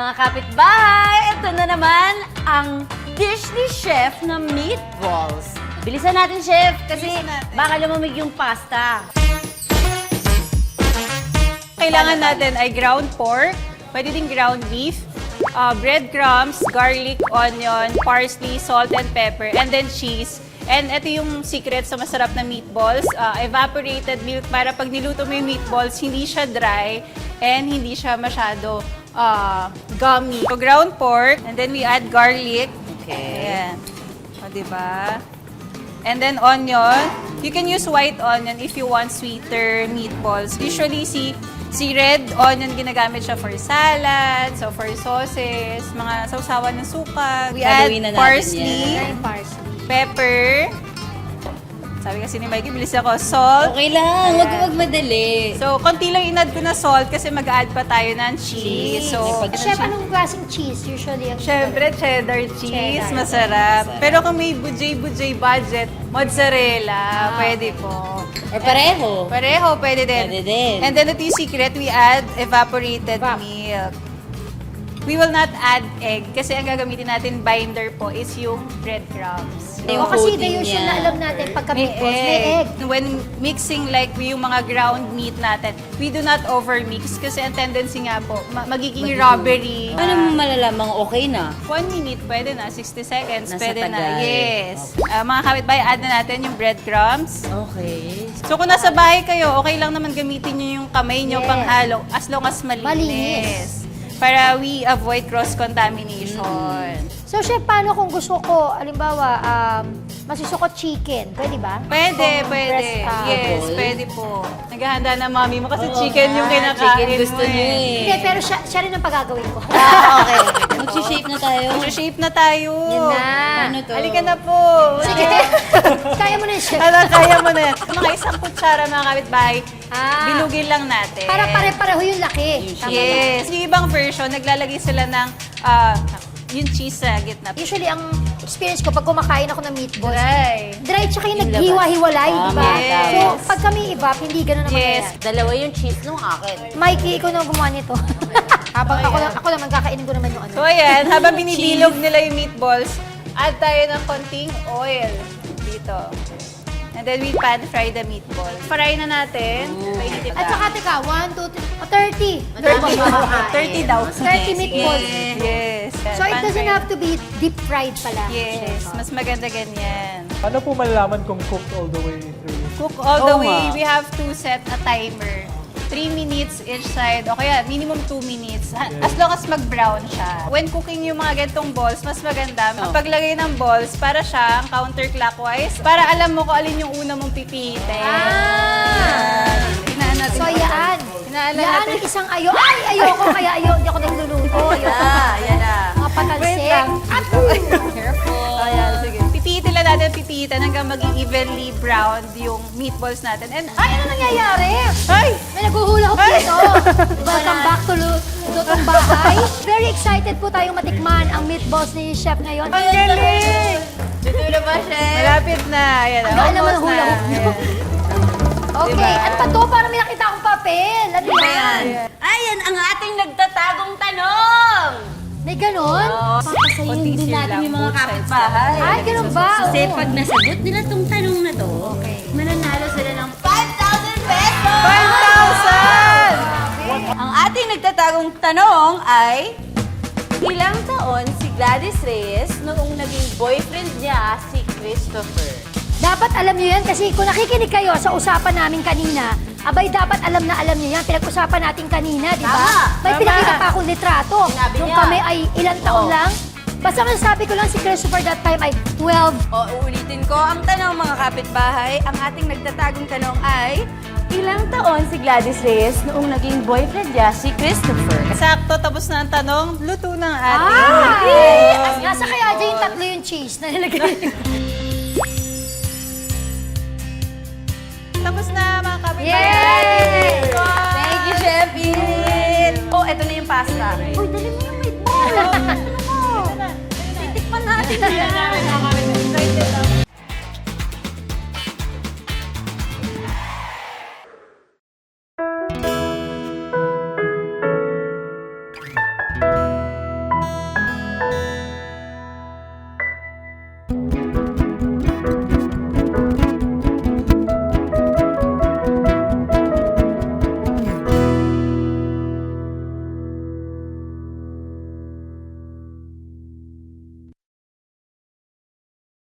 mga kapitbahay! Ito na naman ang dish ni Chef na meatballs. Bilisan natin, Chef, kasi baka lumamig yung pasta. Kailangan natin ay ground pork, pwede din ground beef, breadcrumbs, garlic, onion, parsley, salt and pepper, and then cheese. And ito yung secret sa masarap na meatballs, evaporated milk para pag niluto mo yung meatballs, hindi siya dry and hindi siya masyado gummy. So ground pork, and then we add garlic. Okay. Ayan. O, diba? And then onion. You can use white onion if you want sweeter meatballs. Usually si red onion ginagamit siya for salad, so for sauces, mga sausawan ng suka. We add Gagawin na natin parsley, yan. pepper. Sabi kasi ni Mikey, bilis ako. Salt. Okay lang, wag madali. So, konti lang inad ko na salt kasi mag-add pa tayo ng cheese. So, Chef, anong klaseng cheese usually ang syempre, cheddar cheese, Cheddar. masarap. Pero kung may budget budget, mozzarella, pwede po. Or pareho. Pareho, pwede din. Pwede din. And then ito yung secret, we add evaporated milk. We will not add egg kasi ang gagamitin natin binder po is yung breadcrumbs. Yung O kasi coating the usual niya. na alam natin pagka May meatballs, may egg. When mixing like yung mga ground meat natin, we do not overmix kasi ang tendency nga po, magiging rubbery. Paano mo malalamang okay na? 1 minute, pwede na. 60 seconds, Nasa pwede na. tagal. Yes. Mga kapitbahay, add na natin yung breadcrumbs. Okay. So kung nasa bahay kayo, okay lang naman gamitin nyo yung kamay nyo Yes. panghalo as long as malinis. Malinis. Para we avoid cross-contamination. So, Chef, paano kung gusto ko, halimbawa, masusukot chicken? Pwede ba? Pwede, Kung pwede. breast, Yes, ball. pwede po. Naghahanda na mami mo kasi Oo chicken yung nga, kinakain chicken mo gusto niyo eh. Hindi, pero siya rin ang pagagawin ko. Okay. Mag-shape na tayo. Mag-shape na tayo. Yan na. Paano to? Halika na po. Sige. Kaya mo na yun, Chef. Ano, kaya mo na yan. Mga isang kutsara mga kapitbahay, Ah. bilugin lang natin. Para pare-pareho yung laki. Tama ba? Yes. Yung ibang version, naglalagay sila ng yung cheese sa gitna. Usually, ang experience ko, pag kumakain ako ng meatballs, Dry. dry tsaka yung Yung naghiwa-hiwalay, di ba? Yes. So, pag kami iba, hindi ganun naman Yes. yan. Dalawa yung cheese nung akin. Mikey, ikaw na gumawa nito. Habang ako naman, kakainin ko naman yung ano. So ayan, habang binibilog nila yung meatballs, add tayo ng konting oil dito. And then we pan fry the meatballs. Fry na natin. Painitin At na. saka, teka, 1, 2, 3, 30. 30 daw. 30 meatballs. Yes. So, it Pan doesn't fry. have to be deep fried pala. Yes, mas maganda ganyan. Ano po malalaman kung cooked all the way through? Cook all the Oo way, nga. we have to set a timer. 3 minutes each side, o kaya minimum 2 minutes. As long as mag-brown siya. When cooking yung mga gantong balls, mas maganda. Ang paglagay ng balls, para siyang counterclockwise. Para alam mo kung alin yung una mong pipihitin. Ah! Hinaan natin. So, yan. Hinaan Yan natin. ang isang ayoko, kaya hindi ako nagluluto. Ayoko. Yan na. Mga patalsik. Wait lang. Careful. Ayan, sige. Pipihitin lang natin, pipihitin hanggang maging evenly browned yung meatballs natin. And, Ay, ano nangyayari? ay! May naghuhula-hoop Ay! dito. Welcome back to Lutong Bahay. Very excited po tayong matikman ang meatballs ni Chef ngayon. Ang galing! Dito na ba, Chef? Malapit na. Ayan, Ang gaan naman almost ng na. hula-hoop niyo. Ayan. Okay, Diba? ano pa to? Parang may nakita akong papel. Ano yan? Ayan ang ating nagtatagong tanong! May ganon? Papasayin Konting din sir natin lang, yung mga both sides kapitbahay. Ay, ganun ba? Kasi Oo. pag nasagot nila tong tanong na to, mananalo sila ng 5,000 pesos! 5,000! Ang ating nagtatagong tanong ay, ilang taon si Gladys Reyes noong naging boyfriend niya si Christopher? Dapat alam niyo yan kasi kung nakikinig kayo sa usapan namin kanina, abay dapat alam niyo yan. Pinag-usapan natin kanina, di ba? Tama, May tama. pinakita pa akong litrato. Sinabi Nung niya. kami ay ilang taon Oo. lang. Basta masasabi ko lang si Christopher that time ay 12. O, uulitin ko ang tanong mga kapitbahay. Ang ating nagtatagong tanong ay, ilang taon si Gladys Reyes noong naging boyfriend niya si Christopher? Sakto, tapos na ang tanong, luto ng ating Ah! meatballs. Nasa kaya dyan yung tatlo yung cheese na nilagay. Tapos na mga kapitbahay. Yay! Thank you, Chef Il! Oh, eto na yung pasta. Uy, dali mo yung meatball. Titikman natin yan.